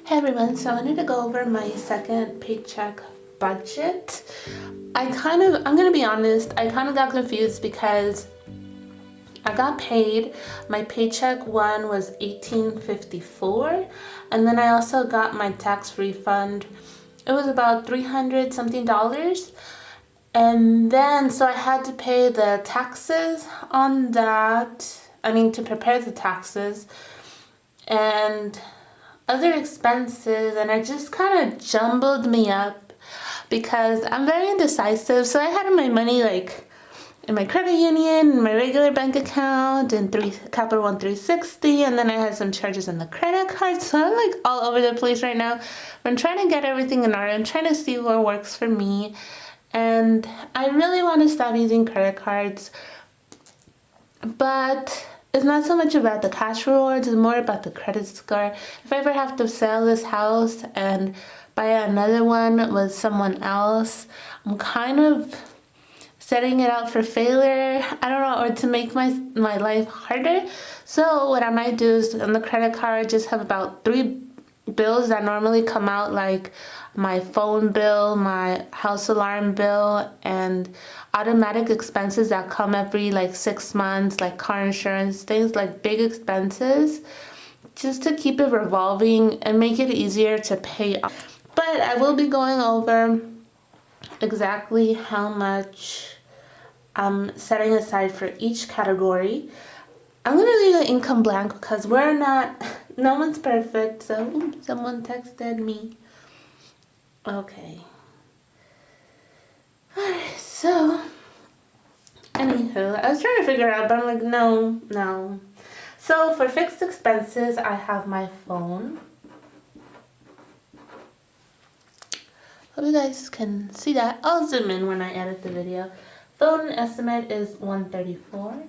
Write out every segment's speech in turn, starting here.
Hey everyone, so I wanted to go over my second paycheck budget. I'm gonna be honest, I kind of got confused because I got paid. My paycheck one was $18.54, and then I also got my tax refund. It was about 300 something dollars. And then, so I had to pay the taxes on that. To prepare the taxes and other expenses, and it just kind of jumbled me up because I'm very indecisive. So I had my money like in my credit union, in my regular bank account, and Capital One 360, and then I had some charges on the credit card. So I'm like all over the place right now. I'm trying to get everything in order. I'm trying to see what works for me, and I really want to stop using credit cards, but it's not so much about the cash rewards, it's more about the credit score. If I ever have to sell this house and buy another one with someone else, I'm kind of setting it out for failure. I don't know, or to make my life harder. So what I might do is on the credit card just have about 3 bills that normally come out, like my phone bill, my house alarm bill, and automatic expenses that come every like 6 months, like car insurance, things like big expenses, just to keep it revolving and make it easier to pay off. But I will be going over exactly how much I'm setting aside for each category. I'm gonna leave the income blank because no one's perfect. So someone texted me. Okay. Alright, so anywho, I was trying to figure out, but I'm like, no. So for fixed expenses, I have my phone. Hope you guys can see that. I'll zoom in when I edit the video. Phone estimate is $134.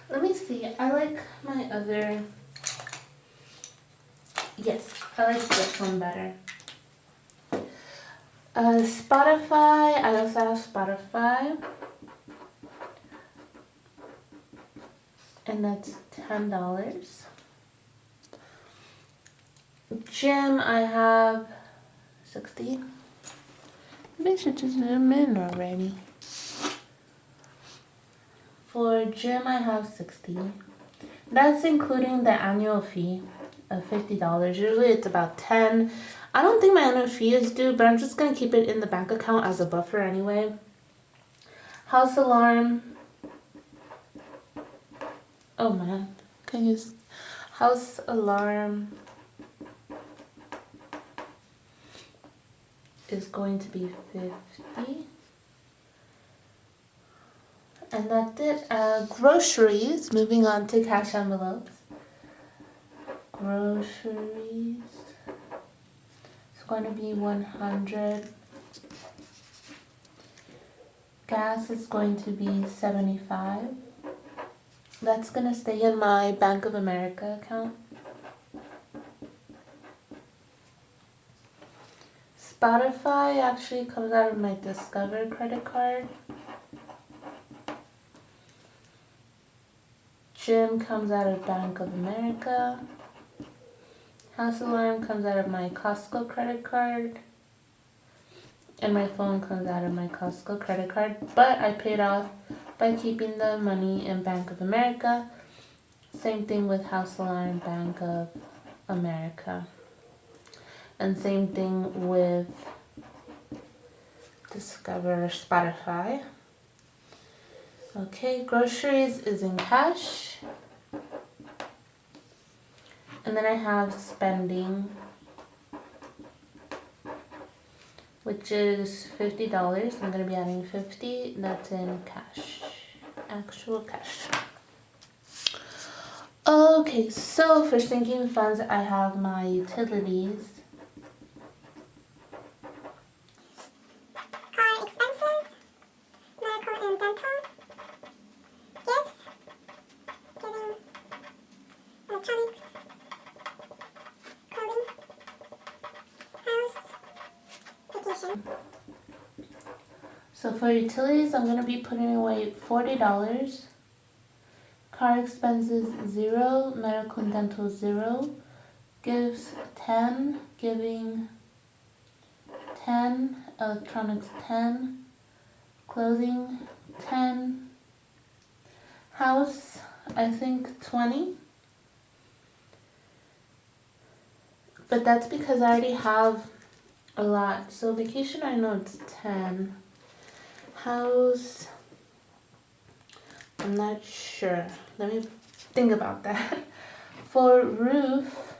Let me see. I like my other. Yes, I like this one better. Spotify. I also have Spotify, and that's $10. Gym, I have 60. Maybe I should just zoom in already. For gym, I have 60. That's including the annual fee of $50. Usually it's about 10. I don't think my annual fee is due, but I'm just going to keep it in the bank account as a buffer anyway. House alarm. Oh man. Can you use house alarm is going to be 50. And that's it. Groceries. Moving on to cash envelopes. Groceries. It's going to be 100. Gas is going to be 75. That's going to stay in my Bank of America account. Spotify actually comes out of my Discover credit card. Gym comes out of Bank of America. House alarm comes out of my Costco credit card. And my phone comes out of my Costco credit card. But I paid off by keeping the money in Bank of America. Same thing with house alarm, Bank of America. And same thing with Discover, Spotify. Okay, groceries is in cash. And then I have spending, which is $50. I'm going to be adding 50. That's in cash. Actual cash. Okay, so for sinking funds, I have my utilities. Car expenses, medical and dental, gifts, getting electronics, clothing, house, vacation. So for utilities, I'm going to be putting away $40. Car expenses, 0. Medical and dental, 0. Gifts 10, giving 10, electronics 10, clothing 10, house I think 20. But that's because I already have a lot. So vacation, I know it's 10. House, I'm not sure. Let me think about that. For roof,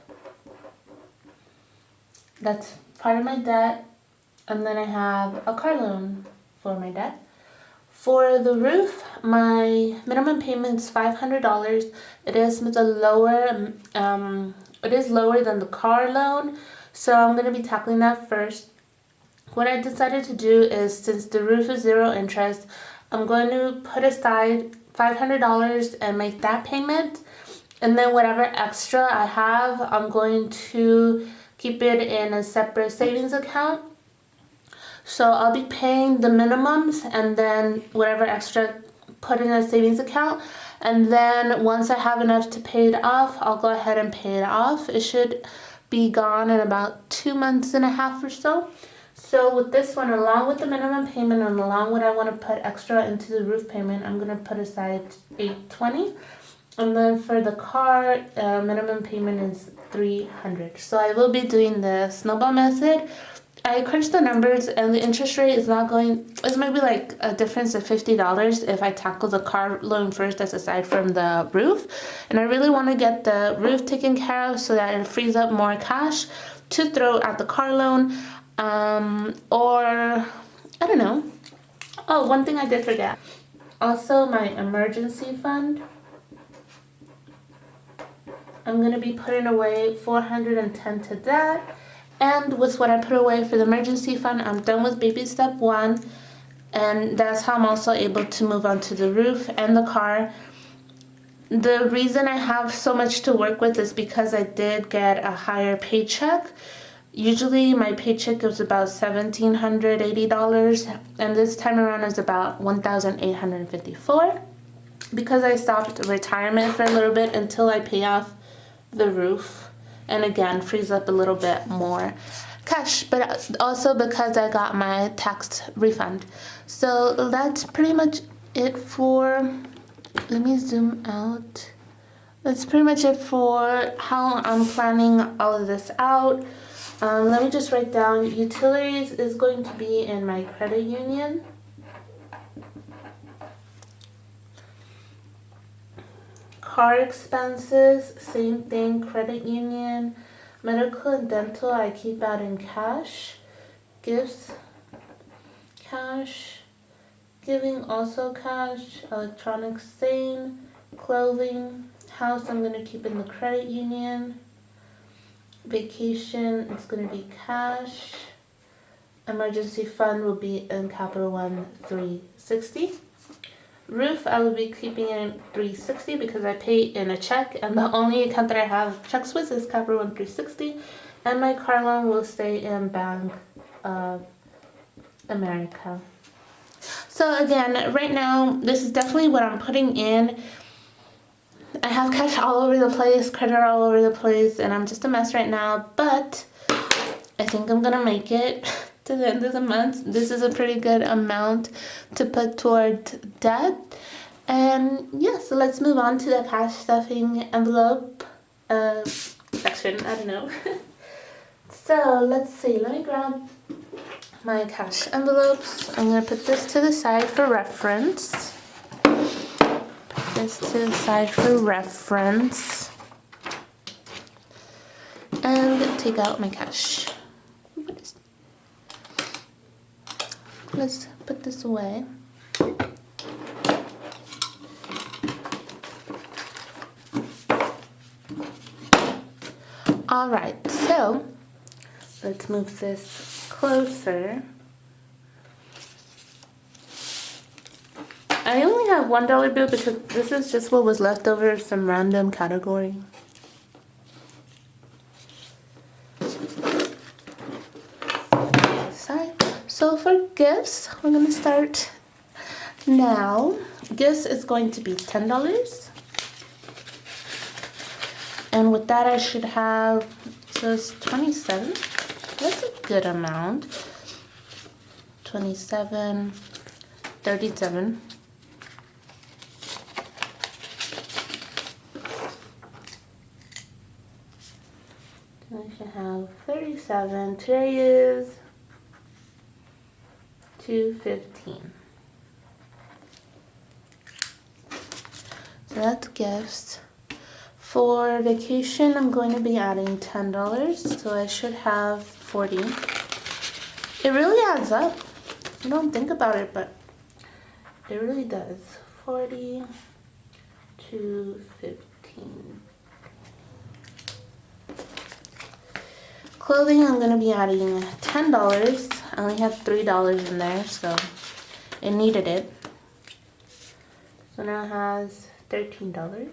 that's part of my debt. And then I have a car loan for my debt. For the roof, my minimum payment is $500. It is lower than the car loan, so I'm going to be tackling that first. What I decided to do is, since the roof is 0 interest, I'm going to put aside $500 and make that payment, and then whatever extra I have, I'm going to keep it in a separate savings account. So I'll be paying the minimums and then whatever extra put in a savings account. And then once I have enough to pay it off, I'll go ahead and pay it off. It should be gone in about 2 months and a half or so. So with this one, along with the minimum payment and along what I want to put extra into the roof payment, I'm going to put aside $820. And then for the car, minimum payment is $300. So I will be doing the snowball method. I crunched the numbers and the interest rate is not going, it's maybe like a difference of $50 if I tackle the car loan first, that's aside from the roof. And I really want to get the roof taken care of so that it frees up more cash to throw at the car loan. Or, I don't know. Oh, one thing I did forget. Also, my emergency fund. I'm going to be putting away $410 to that. And with what I put away for the emergency fund, I'm done with baby step 1. And that's how I'm also able to move on to the roof and the car. The reason I have so much to work with is because I did get a higher paycheck. Usually my paycheck was about $1,780, and this time around is about $1,854 because I stopped retirement for a little bit until I pay off the roof. And again, frees up a little bit more cash, but also because I got my tax refund. So that's pretty much it for, let me zoom out. That's pretty much it for how I'm planning all of this out. Let me just write down, utilities is going to be in my credit union. Car expenses, same thing, credit union. Medical and dental, I keep out in cash. Gifts, cash. Giving, also cash. Electronics, same. Clothing, house, I'm going to keep in the credit union. Vacation, it's going to be cash. Emergency fund will be in Capital One 360. Roof, I will be keeping in 360 because I pay in a check, and the only account that I have checks with is Capital One 360. And my car loan will stay in Bank of America. So again, right now, this is definitely what I'm putting in. I have cash all over the place, credit all over the place, and I'm just a mess right now, but I think I'm gonna make it to the end of the month. This is a pretty good amount to put toward debt. And yeah, so let's move on to the cash stuffing envelope section. I don't know. So let's see, let me grab my cash envelopes. I'm gonna put this to the side for reference. Put this to the side for reference. And take out my cash. Let's put this away. Alright, so let's move this closer. I only have $1 bill because this is just what was left over of some random category. So for gifts, we're going to start now. Gifts is going to be $10. And with that I should have, so it's 27. That's a good amount. 27, 37. I should have 37. Today is 2:15. So that's gifts. For vacation, I'm going to be adding $10, so I should have 40. It really adds up. You don't think about it, but it really does. 40 to 15. Clothing, I'm going to be adding $10. I only have $3 in there, so it needed it. So now it has $13.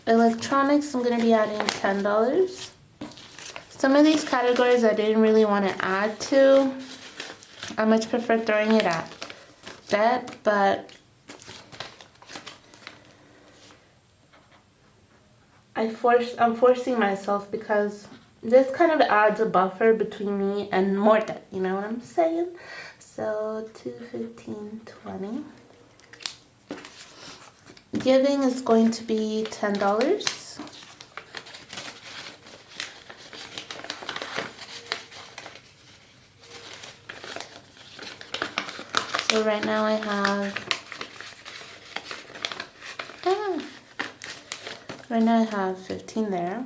Electronics, I'm going to be adding $10. Some of these categories I didn't really want to add to. I much prefer throwing it at that, but I'm forcing myself because this kind of adds a buffer between me and more debt, you know what I'm saying? So 2, 15, 20. Giving is going to be $10. So right now I have right now I have 15 there.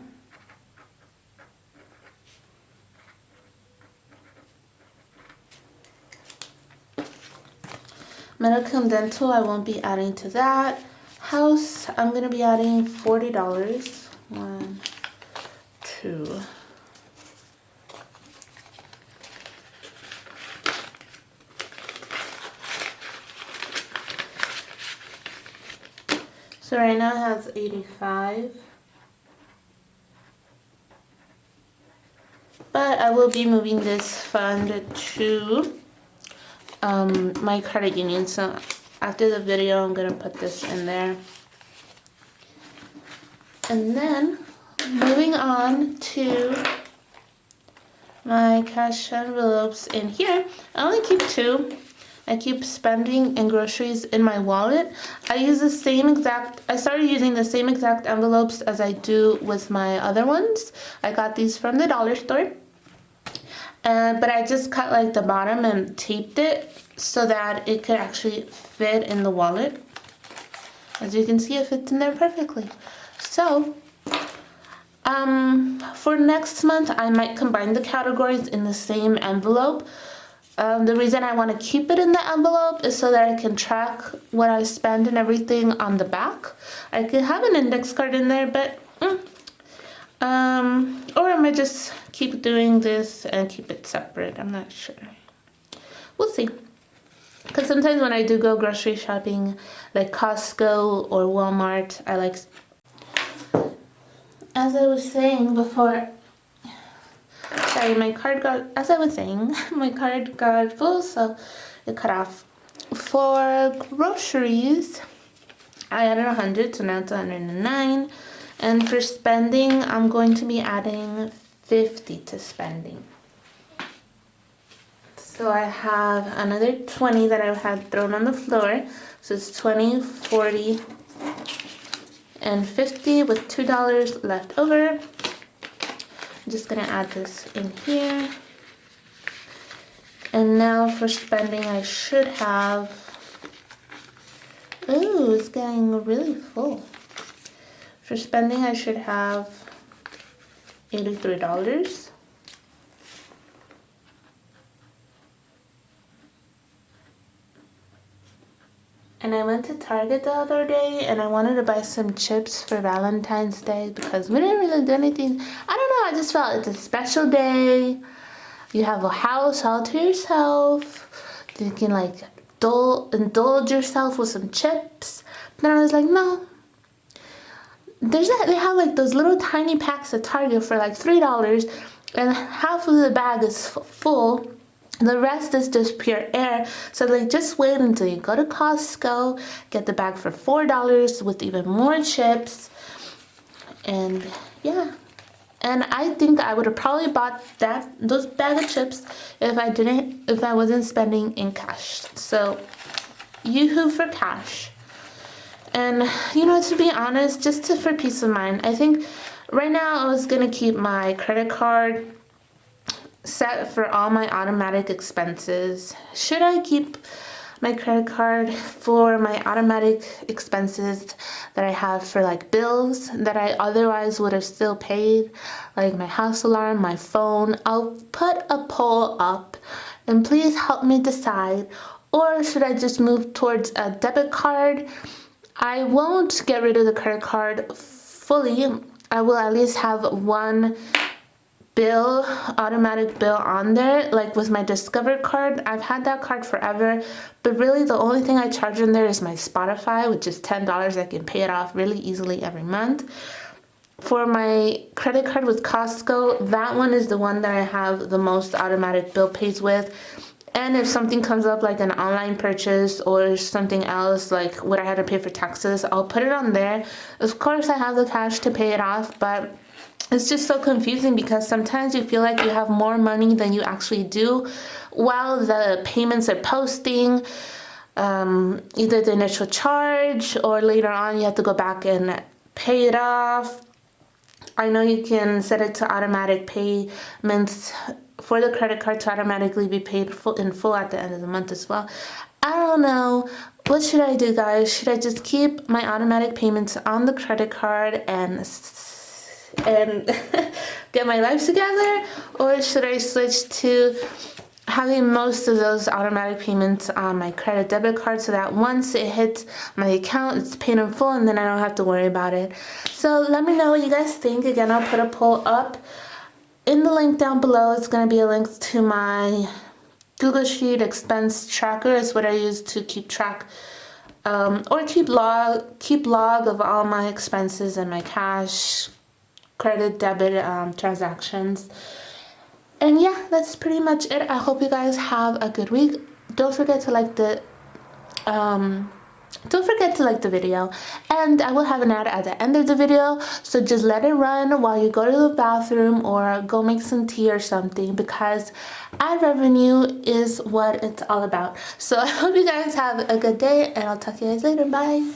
Medical and dental, I won't be adding to that. House, I'm going to be adding $40. 1, 2. So right now it has 85. But I will be moving this fund to my credit union. So after the video, I'm gonna put this in there. And then moving on to my cash envelopes in here. I only keep 2. I keep spending and groceries in my wallet. I started using the same exact envelopes as I do with my other ones. I got these from the dollar store. But I just cut like the bottom and taped it so that it could actually fit in the wallet. As you can see, it fits in there perfectly. So, for next month, I might combine the categories in the same envelope. The reason I want to keep it in the envelope is so that I can track what I spend and everything on the back. I could have an index card in there, but or I might just keep doing this and keep it separate. I'm not sure. We'll see. Because sometimes when I do go grocery shopping, like Costco or Walmart, I like, as I was saying before, sorry, my card got full, so it cut off. For groceries, I added 100, so now it's 109. And for spending, I'm going to be adding 50 to spending. So I have another 20 that I had thrown on the floor. So it's 20, 40, and 50 with $2 left over. I'm just gonna add this in here. And now for spending, I should have, ooh, it's getting really full. For spending, I should have $83. And I went to Target the other day and I wanted to buy some chips for Valentine's Day because we didn't really do anything. I don't know, I just felt it's a special day. You have a house all to yourself. You can like indulge yourself with some chips. But then I was like, no. They have like those little tiny packs at Target for like $3 and half of the bag is full. The rest is just pure air. So like just wait until you go to Costco, get the bag for $4 with even more chips. And yeah. And I think I would have probably bought those bag of chips if I wasn't spending in cash. So yoo-hoo for cash. And to be honest, for peace of mind, I think right now I was gonna keep my credit card set for all my automatic expenses. Should I keep my credit card for my automatic expenses that I have for like bills that I otherwise would have still paid, like my house alarm, my phone? I'll put a poll up and please help me decide. Or should I just move towards a debit card? I won't get rid of the credit card fully. I will at least have one automatic bill on there, like with my Discover card. I've had that card forever, but really the only thing I charge in there is my Spotify, which is $10. I can pay it off really easily every month. For my credit card with Costco, that one is the one that I have the most automatic bill pays with. And if something comes up like an online purchase or something else, like what I had to pay for taxes, I'll put it on there. Of course, I have the cash to pay it off, but it's just so confusing because sometimes you feel like you have more money than you actually do while the payments are posting. Either the initial charge or later on you have to go back and pay it off. I know you can set it to automatic payments for the credit card to automatically be paid in full at the end of the month as well. I don't know. What should I do, guys? Should I just keep my automatic payments on the credit card and get my life together, or should I switch to having most of those automatic payments on my credit debit card so that once it hits my account it's paid in full and then I don't have to worry about it? So let me know what you guys think. Again, I'll put a poll up in the link down below. It's going to be a link to my Google Sheet expense tracker. It's what I use to keep track or keep log of all my expenses and my cash, credit, debit transactions. And yeah, that's pretty much it. I hope you guys have a good week. Don't forget to like the video, and I will have an ad at the end of the video, so just let it run while you go to the bathroom or go make some tea or something, because ad revenue is what it's all about. So I hope you guys have a good day, and I'll talk to you guys later. Bye.